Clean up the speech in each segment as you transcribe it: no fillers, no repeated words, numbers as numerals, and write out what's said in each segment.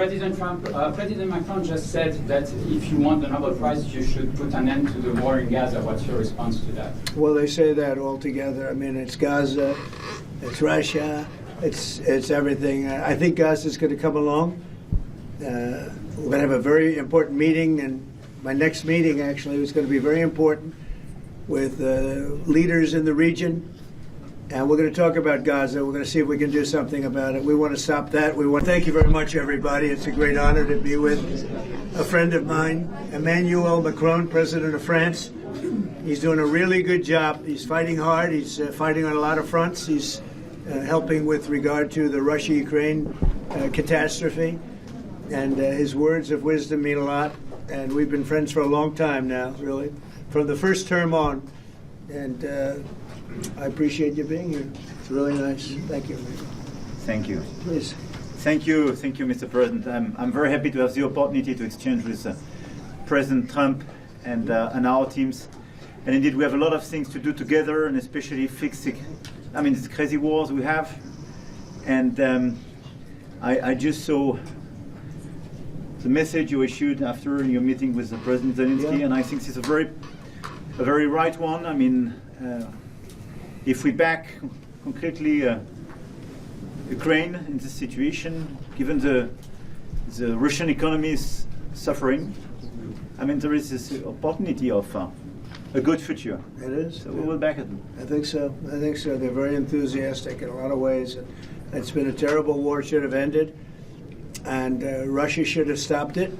President Macron just said that if you want the Nobel Prize, you should put an end to the war in Gaza. What's your response to that? Well, they say that all together. I mean, it's Gaza, it's Russia, it's everything. I think Gaza is going to come along. We're going to have a very important meeting, and my next meeting actually is going to be very important with leaders in the region. And we're going to talk about Gaza. We're going to see if we can do something about it. We want to stop that. We want to thank you very much, everybody. It's a great honor to be with a friend of mine, Emmanuel Macron, President of France. He's doing a really good job. He's fighting hard. He's fighting on a lot of fronts. He's helping with regard to the Russia-Ukraine catastrophe. And his words of wisdom mean a lot. And we've been friends for a long time now, really, from the first term on. And I appreciate you being here. It's really nice. Thank you. Thank you. Please. Thank you, Mr. President. I'm very happy to have the opportunity to exchange with President Trump and our teams. And indeed, we have a lot of things to do together, and especially fix these crazy wars we have. And I just saw the message you issued after your meeting with President Zelensky, and I think it's a very right one. I mean, if we back concretely Ukraine in this situation, given the Russian economy is suffering, I mean, there is this opportunity of a good future. It is. So we will back it. I think so. They're very enthusiastic in a lot of ways. It's been a terrible war, should have ended, and Russia should have stopped it.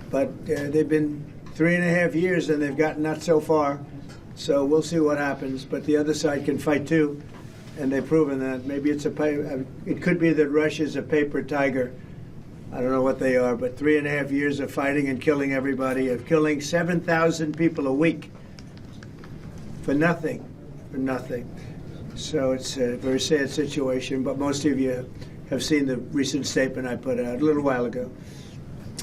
But they've been 3.5 years, and they've gotten not so far. So we'll see what happens. But the other side can fight too, and they've proven that. Maybe it could be that Russia's a paper tiger. I don't know what they are, but 3.5 years of fighting and killing everybody, of killing 7,000 people a week for nothing. So it's a very sad situation. But most of you have seen the recent statement I put out a little while ago,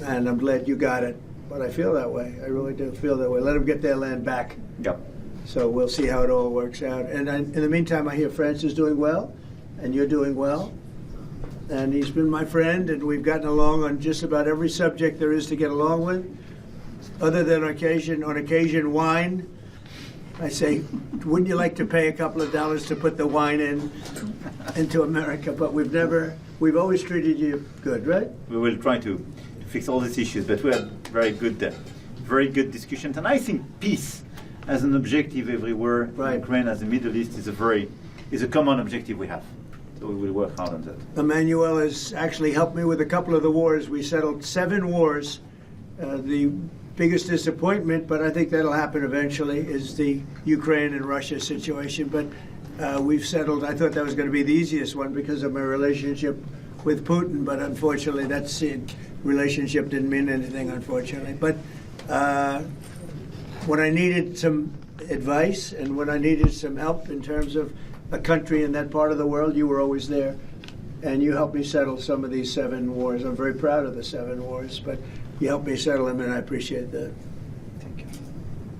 and I'm glad you got it. But I feel that way. I really do feel that way. Let them get their land back. Yep. So we'll see how it all works out. And in the meantime, I hear France is doing well, and you're doing well. And he's been my friend, and we've gotten along on just about every subject there is to get along with, other than on occasion, wine. I say, wouldn't you like to pay a couple of dollars to put the wine into America? But we've always treated you good, right? We will try to fix all these issues, but we had very good discussions. And I think peace as an objective everywhere, right. Ukraine as the Middle East is a common objective we have. So we will work hard on that. Emmanuel has actually helped me with a couple of the wars. We settled 7 wars. The biggest disappointment, but I think that'll happen eventually, is the Ukraine and Russia situation. But we've settled. I thought that was going to be the easiest one because of my relationship with Putin, but unfortunately that relationship didn't mean anything, unfortunately. But when I needed some advice and when I needed some help in terms of a country in that part of the world, you were always there. And you helped me settle some of these 7 wars. I'm very proud of the 7 wars, but you helped me settle them, and I appreciate that. Thank you.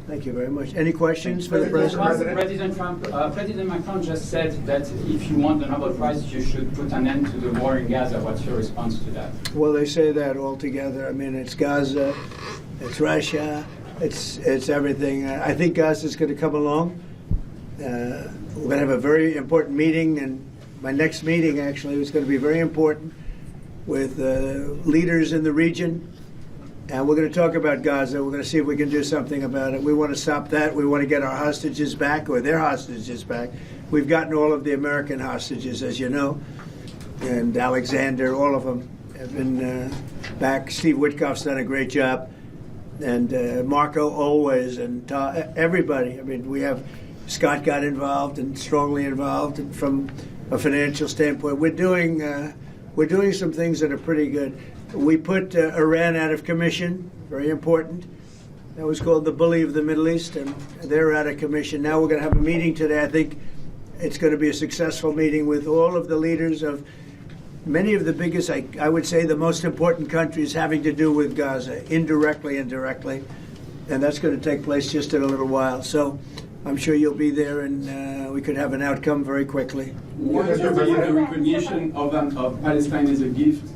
Thank you very much. Any questions for the President? President Macron just said that if you want the Nobel Prize, you should put an end to the war in Gaza. What's your response to that? Well, they say that all together. I mean, it's Gaza, it's Russia, it's everything. I think Gaza is going to come along. We're going to have a very important meeting, and my next meeting actually is going to be very important with leaders in the region. And we're going to talk about Gaza. We're going to see if we can do something about it. We want to stop that. We want to get our hostages back, or their hostages back. We've gotten all of the American hostages, as you know, and Alexander, all of them have been back. Steve Witkoff's done a great job, and Marco always, and everybody. I mean, we have Scott got involved and strongly involved, and from a financial standpoint, we're doing some things that are pretty good. We put Iran out of commission, very important. That was called the bully of the Middle East, and they're out of commission. Now we're going to have a meeting today. I think it's going to be a successful meeting with all of the leaders of many of the biggest, I would say the most important countries having to do with Gaza, indirectly and directly. And that's going to take place just in a little while. So I'm sure you'll be there, and we could have an outcome very quickly. What is the recognition of Palestine as a gift?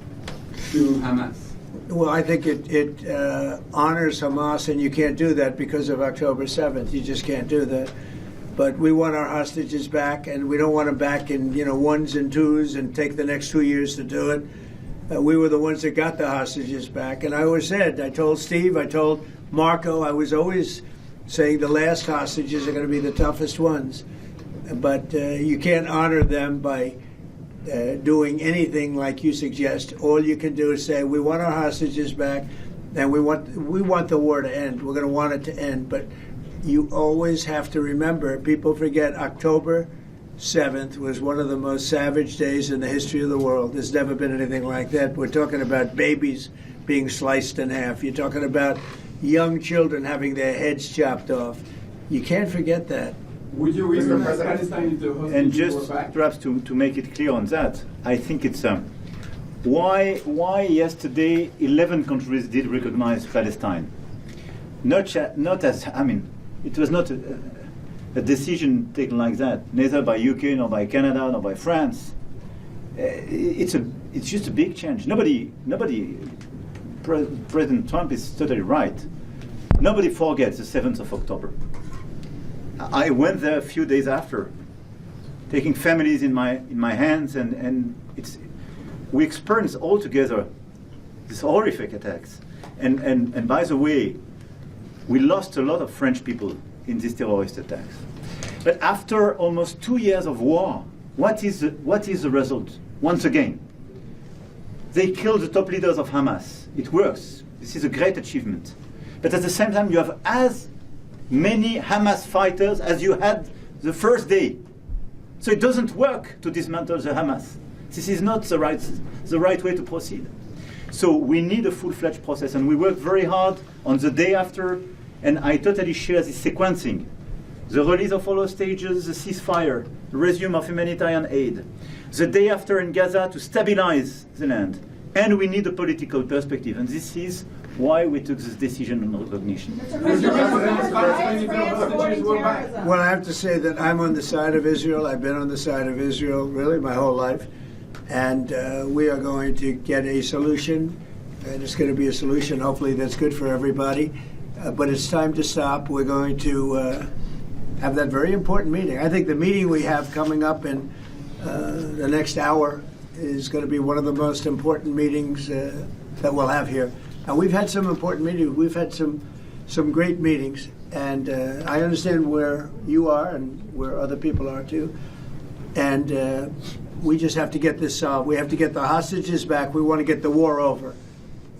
to Hamas? Well, I think it honors Hamas, and you can't do that because of October 7th. You just can't do that. But we want our hostages back, and we don't want them back in ones and twos and take the next 2 years to do it. We were the ones that got the hostages back, and I always said, I told Steve, I told Marco, I was always saying the last hostages are going to be the toughest ones. But you can't honor them by doing anything like you suggest. All you can do is say, we want our hostages back, and we want the war to end. We're going to want it to end. But you always have to remember, people forget October 7th was one of the most savage days in the history of the world. There's never been anything like that. We're talking about babies being sliced in half. You're talking about young children having their heads chopped off. You can't forget that. Would you recognize Palestine if the hostages And were just back? perhaps to make it clear on that, I think it's why yesterday 11 countries did recognize Palestine. Not as, I mean, it was not a decision taken like that, neither by UK, nor by Canada, nor by France. It's just a big change. President Trump is totally right. Nobody forgets the 7th of October. I went there a few days after, taking families in my hands, and we experienced all together these horrific attacks. And by the way, we lost a lot of French people in these terrorist attacks. But after almost 2 years of war, what is the result? Once again, they killed the top leaders of Hamas. It works. This is a great achievement. But at the same time, you have as many Hamas fighters as you had the first day. So it doesn't work to dismantle the Hamas. This is not the right way to proceed. So we need a full-fledged process, and we worked very hard on the day after, and I totally share this sequencing. The release of all hostages, the ceasefire, the resume of humanitarian aid, the day after in Gaza to stabilize the land. And we need a political perspective, and this is why we took this decision on recognition. Would you recognize Palestine if the hostages were back? Well, I have to say that I'm on the side of Israel. I've been on the side of Israel really my whole life. And we are going to get a solution, and it's going to be a solution hopefully that's good for everybody. But it's time to stop. We're going to have that very important meeting. I think the meeting we have coming up in the next hour is going to be one of the most important meetings that we'll have here. Now, we've had some important meetings. We've had some great meetings, and I understand where you are and where other people are too. And we just have to get this solved. We have to get the hostages back. We want to get the war over.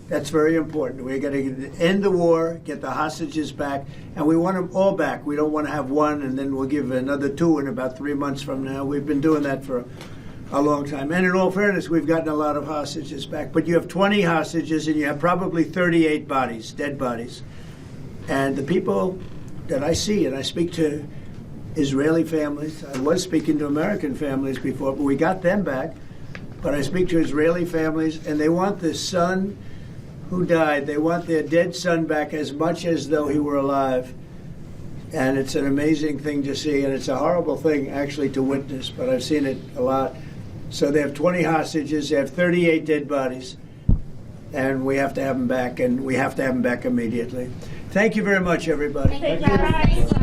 That's very important. We're going to end the war, get the hostages back, and we want them all back. We don't want to have one and then we'll give another two in about 3 months from now. We've been doing that for a long time. And in all fairness, we've gotten a lot of hostages back. But you have 20 hostages and you have probably 38 bodies, dead bodies. And the people that I see, and I speak to Israeli families. I was speaking to American families before, but we got them back. But I speak to Israeli families, and they want the son who died. They want their dead son back as much as though he were alive. And it's an amazing thing to see, and it's a horrible thing actually to witness, but I've seen it a lot. So they have 20 hostages, they have 38 dead bodies, and we have to have them back, and we have to have them back immediately. Thank you very much, everybody. Thank you.